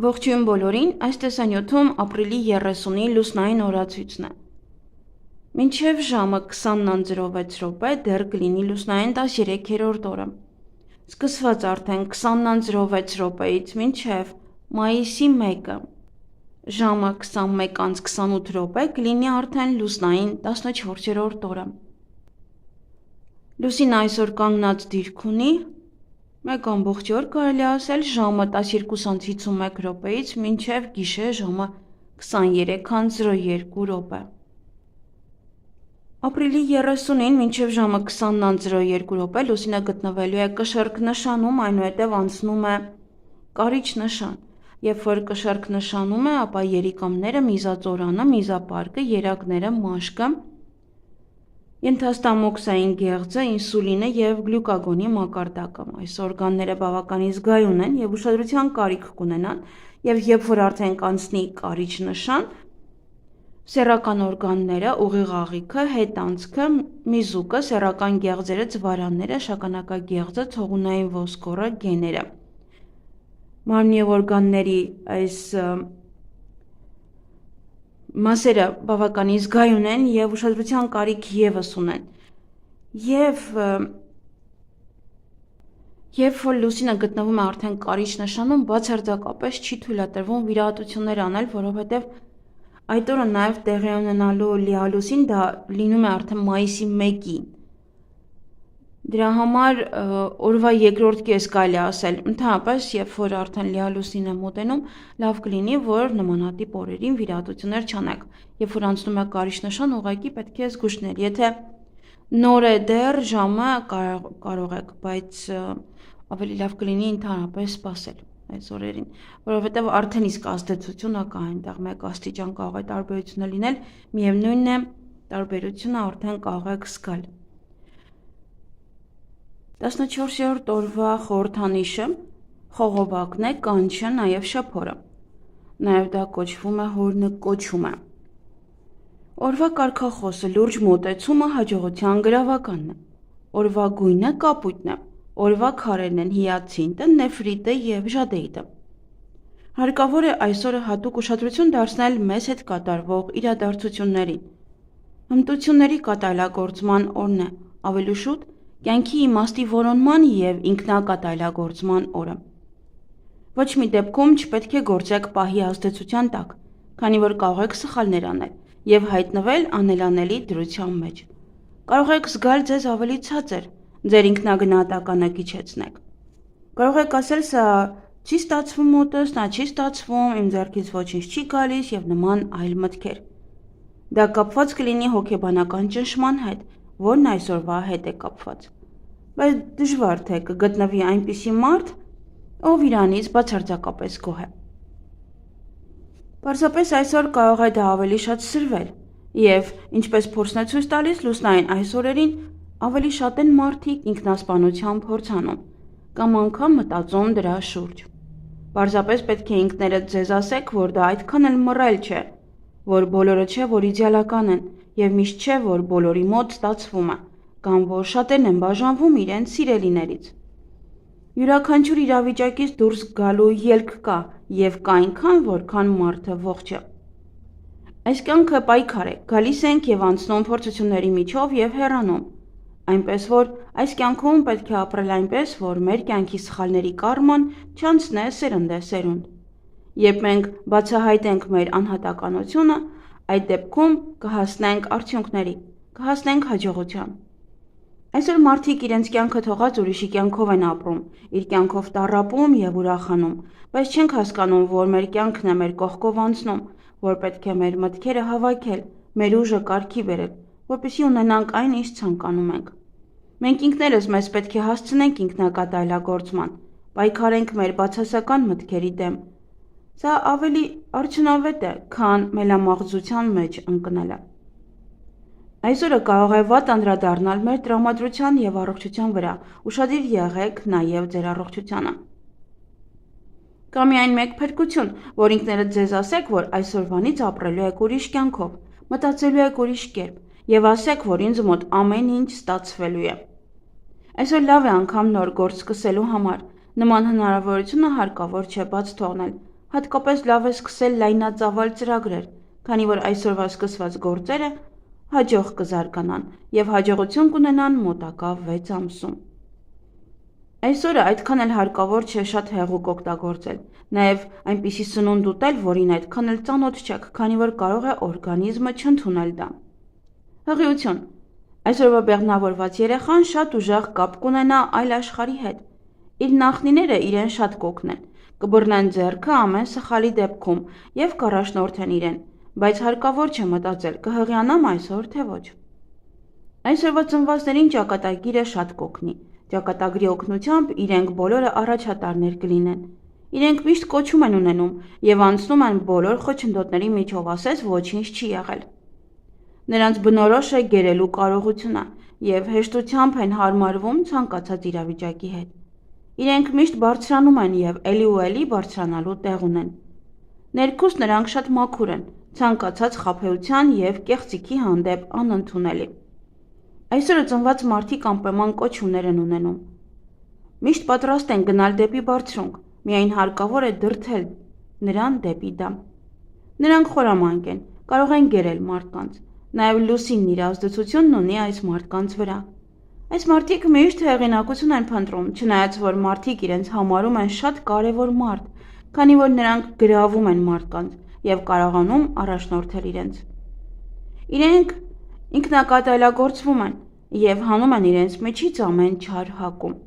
Ողջույն բոլորին, այս տեսանյութում ապրիլի 30-ի լուսնային օրացույցն է։ Մինչև ժամը 20:06 դեռ կլինի լուսնային 13-րդ օրը։ Սկսված արդեն 20:06-ից մինչև մայիսի 1-ը ժամը 21:28 կլինի արդեն լուսնային 14-րդ օրը։ Լուսինը այսօր կանգնած դիրք ունի 1 օր կարելի ասել ժամը 12:51-ից մինչև գիշեր ժամը 23:02։ Ապրիլի 30-ին մինչև ժամը 20:02 լուսինը գտնվելու է կշեռք նշանում, այնուհետև անցնում է կարիճ նշան։ Երբ որ կշեռք նշանում է, ապա երիկամները, միզածորանը, միզապարկը, երակները, մաշկը, ենթաստամոքսային գեղձը, ինսուլինը և գլյուկագոնի մակարդակը։ Այս օրգանները բավականին զգայուն են և ուշադրության կարիք կունենան, և երբ որ արդեն կանցնի կարիճ նշան, սեռական օրգանները, ուղիղ աղիքը, հետանցքը, միզուկը, սեռական գեղձերը, ձվարանները, շագանակագեղձը, ցողունային ոսկորը, գեները։ Մարմնի և օրգանների այս մասերը բավականին զգայուն են և ուշադրության կարիք ևս ունեն։ Երբ որ լուսինը գտնվում է արդեն կարիճ նշանում, բացարձակապես չի թույլատրվում վիրահատություններ անել, որովհետև այդ օրը նաև տեղի ունենալու լիալուսին դա լինում է արդեն մայիսի 1-ին։ Դրա համար օրվա երկրորդ կես կարելի ասել, ընդհանրապես, երբ որ արդեն լիալուսին է մոտենում, լավ կլինի, որ նմանատիպ օրերին վիրահատություններ չանեք։ Երբ որ անցնում է կարիճ նշան, ուղղակի պետք է զգուշներ։ Եթե նոր է դեռ ժամը կարող եք, բայց ավելի լավ կլինի ընդհանրապես սպասել այս օրերին, որովհետև արդեն իսկ ազդեցությունը կա այնտեղ 1 աստիճան կարող է տարբերությունը լինել, միևնույնն է, տարբերությունը արդեն կարող եք զգալ։ 14-րդ օրվա խորհրդանիշը խողովակն է, կանչը, նաև շփորը։ Նաև դա կոչվում է հորնկոչումը։ Օրվա կարգախոսը լուրջ մոտեցումը հաջողության գրավականն է։ Օրվա գույնը կապույտն է։ Օրվա քարերն են հիացինտը, նեֆրիտը և ժադեիտը։ Հարկավոր է այսօրը հատուկ ուշադրություն դարձնել մեզ հետ կատարվող իրադարձություններին։ Հմտությունների կատարելագործման օրն է, ավելի շուտ կյանքի իմաստի որոնման և ինքնակատարելագործման օրը։ Ոչ մի դեպքում չպետք է գործեք պահի ազդեցության տակ, քանի որ կարող եք սխալներ անել և հայտնվել անելանելի դրության մեջ։ Կարող եք զգալ ձեզ ավելի ցածր, ձեր ինքնագնահատականը կիչեցնեք։ Կարող եք ասել սա չի ստացվում մոտս, նա չի ստացվում, իմ ձեռքից ոչինչ չի գալիս և նման այլ մտքեր։ Դա կապված կլինի հոգեբանական ճնշման հետ, որն այսօրվա հետ է կապված։ Բայց դժվար թե կգտնվի այնպիսի մարդ, ով իրանից բացարձակապես գոհ է։ Պարզապես այսօր կարող է դա ավելի շատ սրվել, և ինչպես փորձն է ցույց տալիս, լուսնային այս օրերին ավելի շատ են մարդիկ ինքնասպանության փորձ անում կամ անգամ մտածում դրա շուրջ։ Պարզապես պետք է ինքներդ ձեզ ասեք, որ դա այդքան էլ մռայլ չէ, որ բոլորը չէ, որ իդեալական են, և միշտ չէ, որ բոլորի մոտ ստացվում է, կամ որ շատերն են բաժանվում իրենց սիրելիներից։ Յուրաքանչյուր իրավիճակից դուրս գալու ելք կա, և կա այնքան, որքան մարդը ողջ է։ Այս կյանքը պայքար է, գալիս ենք և անցնում փորձությունների միջով և հեռանում։ Այնպես որ այս կյանքում պետք է ապրել այնպես, որ մեր կյանքի սխալների կարման չանցնե սերնդեսերունդ։ Երբ մենք բացահայտենք մեր անհատականությունը, այդ դեպքում կհասնենք արդյունքների, կհասնենք հաջողության։ Այսօր մարդիկ իրենց կյանքը թողած ուրիշի կյանքով են ապրում, իր կյանքով տառապում և ուրախանում, բայց չենք հասկանում, որ մեր կյանքն է մեր կողքով անցնում, որ պետք է մեր մտքերը հավաքել, մեր ուժը կարգի բերել, որպեսզի ունենանք այն, ինչ ցանկանում ենք։ Մենք ինքներս մեզ պետք է հասցնենք ինքնակատարելագործման, պայքարենք մեր բացասական մտքերի դեմ։ Սա ավելի արդյունավետ է, քան մելամաղձության մեջ ընկնելը։ Այսօրը կարող է վատ անդրադառնալ մեր տրամադրության և առողջության վրա, ուշադիր եղեք նաև ձեր առողջությանը։ Կա միայն մեկ փրկություն, որ ինքներդ ձեզ ասեք, որ այսօրվանից ապրելու եք ուրիշ կյանքով, մտածելու եք ուրիշ կերպ, և ասեք, որ ինձ մոտ ամեն ինչ ստացվելու է։ Այսօր լավ է անգամ նոր գործ սկսելու համար, նման հնարավորությունը հարկավոր չէ բաց թողնել, հատկապես լավ է սկսել լայնածավալ ծրագրեր, քանի որ այսօրվա սկսված գործերը հաջող կզարգանան և հաջողություն կունենան մոտակա 6 ամսում։ Այսօրը այդքան էլ հարկավոր չէ շատ հեղուկ օգտագործել, նաև այնպիսի սնունդ ուտել, որին այդքան էլ ծանոթ չեք, քանի որ կարող է օրգանիզմը չընդունել դա։ Հղիություն։ Այսօրվա բեղմնավորված երեխան շատ ուժեղ կապ կունենա այլ աշխարհի հետ։ Իր նախնիները իրեն շատ կօգնեն, կբռնեն ձեռքը ամեն սխալի դեպքում և կառաջնորդեն իրեն, բայց հարկավոր չէ մտածել կհղիանամ այսօր թե ոչ։ Այսօրվա ծնվածներին ճակատագիրը շատ կօգնի, ճակատագրի օգնությամբ իրենք բոլորը առաջատարներ կլինեն։ Իրենք միշտ կոչում են ունենում և անցնում են բոլոր խոչընդոտների միջով, ասես ոչինչ չի եղել։ Նրանց բնորոշ է գերելու կարողությունը և հեշտությամբ են հարմարվում ցանկացած իրավիճակի հետ։ Իրենք միշտ բարձրանում են և էլի ու էլի բարձրանալու տեղ ունեն։ Ներքուստ նրանք շատ մաքուր են, ցանկացած խաբեության և կեղծիքի հանդեպ անընդունելի։ Այսօրը ծնված մարդիկ անպայման կոչումներ են ունենում։ Միշտ պատրաստ են գնալ դեպի բարձրունք, միայն հարկավոր է դրդել նրան դեպի դա։ Նրանք խորամանկ են, կարող են գերել մարդկանց, նաև լուսինն իր ազդեցությունն ունի այս մարդկանց վրա։ Այս մարդիկ միշտ հեղինակություն են փնտրում, չնայած որ մարդիկ իրենց համարում են շատ կարևոր մարդ, քանի որ նրանք գրավում են մարդկանց և կարողանում առաջնորդել իրենց։ Իրենք ինքնակատալագործվում են և հանում են իրենց միջից ամեն չար հակում։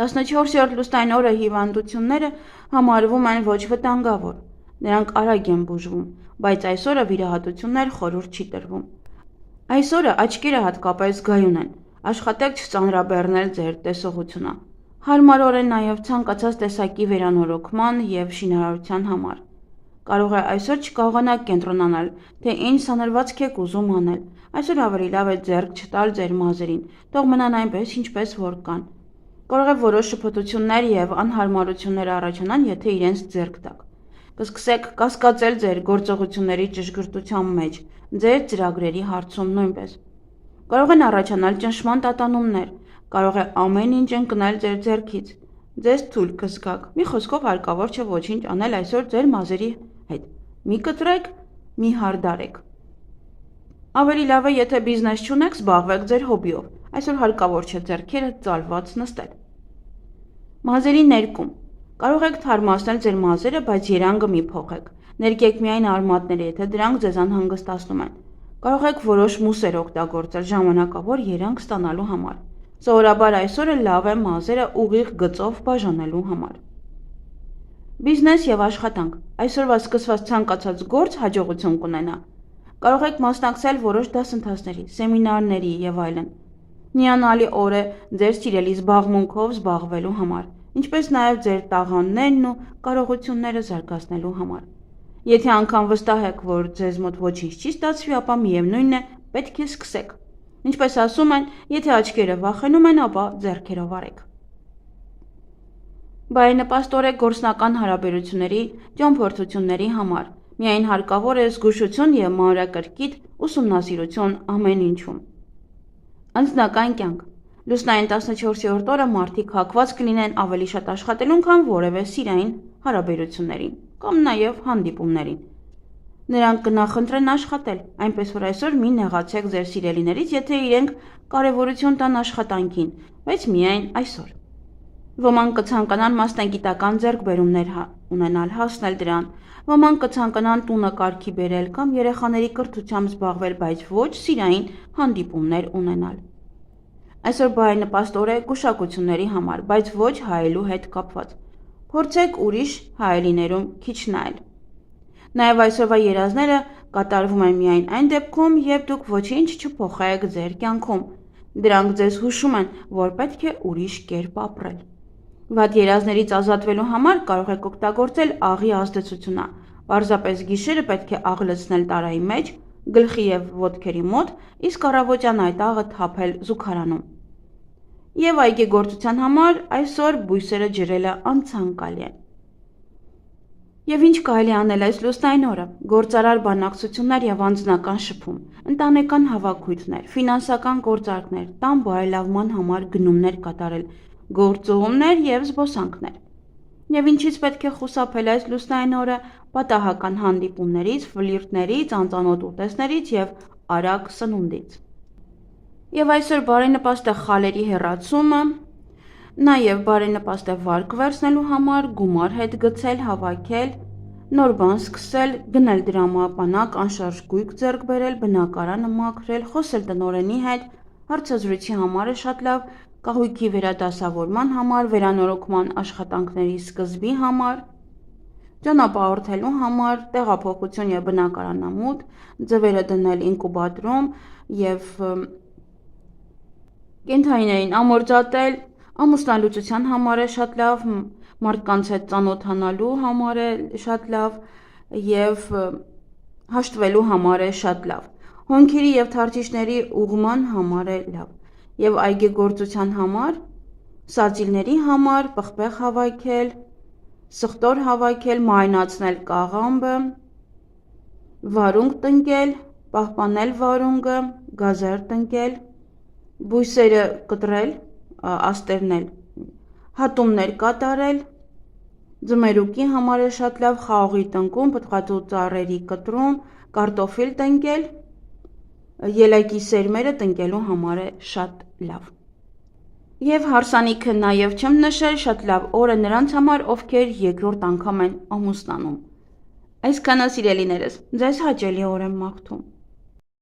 14-րդ լուսնային օրը հիվանդությունները համարվում են ոչ վտանգավոր, նրանք արագ են բուժվում, բայց այսօրը վիրահատություններ խորհուրդ չի տրվում։ Այսօրը աչքերը հատկապես գայուն են, աշխատեք չծանրաբեռնել ձեր տեսողությունը։ Հարմարորեն նաև ցանկացած տեսակի վերանորոգման և շինարարության համար։ Կարող է այսօր չկարողանաք կենտրոնանալ, թե ինչ սանրվածք եք ուզում անել։ Այսօր ավելի լավ է ձեռք չտալ ձեր մազերին, թող մնան այնպես, ինչպես որ կան։ Կարող է որոշ շփոթություններ և անհարմարություններ առաջանան, եթե իրենց ձեռք տաք։ Կսկսեք կասկածել ձեր գործողությունների ճշգրտության մեջ, ձեր ծրագրերի հարցում նույնպես։ Կարող են առաջանալ ճնշման տատանումներ, կարող է ամեն ինչ ընկնել ձեր ձեռքից, ձեզ թույլ կզգաք, մի խոսքով հարկավոր չէ ոչինչ անել այսօր ձեր մազերի հետ, մի կտրեք, մի հարդարեք։ Ավելի լավ է, եթե բիզնես չունեք, զբաղվեք ձեր հոբիով, այսօր հարկավոր չէ ձեռքերը ծալված նստել։ Մազերի ներկում։ Կարող եք թարմացնել ձեր մազերը, բայց երանգը մի փոխեք, ներկեք միայն արմատները, եթե դրանք ձեզ անհանգստացնում են։ Կարող եք որոշ մուսեր օգտագործել ժամանակավոր երանգ ստանալու համար։ Սովորաբար այսօրը լավ է մազերը ուղիղ գծով բաժանելու համար։ Բիզնես և աշխատանք։ Այսօրվա սկսված ցանկացած գործ հաջողություն կունենա։ Կարող եք մասնակցել որոշ դասընթացների, սեմինարների և այլն։ Հիանալի օր է ձեր սիրելի զբաղմունքով զբաղվելու համար, ինչպես նաև ձեր տաղանդներն ու կարողությունները զարգացնելու համար։ Եթե անգամ վստահ եք, որ ձեզ մոտ ոչինչ չի ստացվի, ապա միևնույն է, պետք է սկսեք։ Ինչպես ասում են, եթե աչքերը վախենում են, ապա ձեռքերով արեք։ Բարենպաստ օր է գործնական հարաբերությունների ճամփորդությունների համար։ Միայն հարկավոր է զգուշություն և մանրակրկիտ ուսումնասիրություն ամեն ինչում։ Անձնական կյանք։ Լուսնային 14-րդ օրը մարդիկ հակված կլինեն ավելի շատ աշխատելուն, քան որևէ սիրային հարաբերություններին կամ նաև հանդիպումներին։ Նրանք կնախընտրեն աշխատել, այնպես որ այսօր մի նեղացեք ձեր սիրելիներից, եթե իրենք կարևորություն տան աշխատանքին, բայց միայն այսօր։ Ոմանք կցանկանան մասնագիտական ձեռքբերումներ ունենալ, հասնել դրան, ոմանք կցանկանան տունը կարգի բերել կամ երեխաների կրթությամբ զբաղվել, բայց ոչ սիրային հանդիպումներ ունենալ։ Այսօր բարենպաստ օր է գուշակությունների համար, բայց ոչ հայելու հետ կապված։ Փորձեք ուրիշ հայելիներում քիչ նայել։ Նաև այսօրվա երազները կատարվում են միայն այն դեպքում, երբ դուք ոչինչ չփոխեք ձեր կյանքում։ Դրանք ձեզ հուշում են, որ պետք է ուրիշ կերպ ապրել։ Վատ երազներից ազատվելու համար կարող եք օգտագործել աղի ազդեցությունը։ Պարզապես գիշերը պետք է աղ լցնել տարայի մեջ, գլխի և ոտքերի մոտ, իսկ առավոտյան այդ աղը թափել զուգարանում։ Եվ այգեգործության համար այսօր բույսերը ջրելը անցանկալի է։ Եվ ինչ կարելի անել այս լուսնային օրը, գործարար բանակցություններ և անձնական շփում, ընտանեկան հավաքույթներ, ֆինանսական գործարքներ, տան բարելավման համար գնումներ կատարել, գործուղումներ և զբոսանքներ։ Եվ ինչից պետք է խուսափել այս լուսնային օրը, պատահական հանդիպումներից, ֆլիրտներից, անծանոթ ուտեստներից և արագ սնունդից։ Եվ այսօր բարենպաստ է խալերի հեռացումը, նաև բարենպաստ է վարկ վերցնելու համար, գումար հետ գցել, հավաքել, նոր բան սկսել, գնել դրամապանակ, անշարժ գույք ձեռք բերել, բնակարանը մաքրել, խոսել տնօրենի հետ, հարցազրույցի համարը շատ լավ, կահույքի վերադասավորման համար, վերանորոգման աշխատանքների սկզբի համար, ճանապարհորդելու համար, տեղափոխություն և բնակարանամուտ, ձվերը դնել ինկուբատորում և կենդանիներին ամորձատել, ամուսնալուծության համար է շատ լավ, մարդկանց հետ ծանոթանալու համար է շատ լավ և հաշտվելու համար է շատ լավ, հոնքերի և թռչիչների ուղղման համար է լավ և այգեգործության համար, սածիլների համար, պղպեղ հավաքել, սխտոր հավաքել, մարինացնել կաղամբը, վարունգ տնկել, պահպանել վարունգը, գազար տնկել, բույսերը կտրել, աստերնել, հատումներ կատարել, ձմերուկի համար է շատ լավ, խաղողի տնկում, պտղատու ծառերի կտրում, կարտոֆիլ տնկել, ելակի սերմերը տնկելու համար է շատ լավ։ Եվ հարսանիքը նաև չեմ նշել, շատ լավ օր է նրանց համար, ովքեր երկրորդ անգամ են ամուսնանում։ Այսքանը սիրելիներս, ձեզ հաճելի օր եմ մաղթում։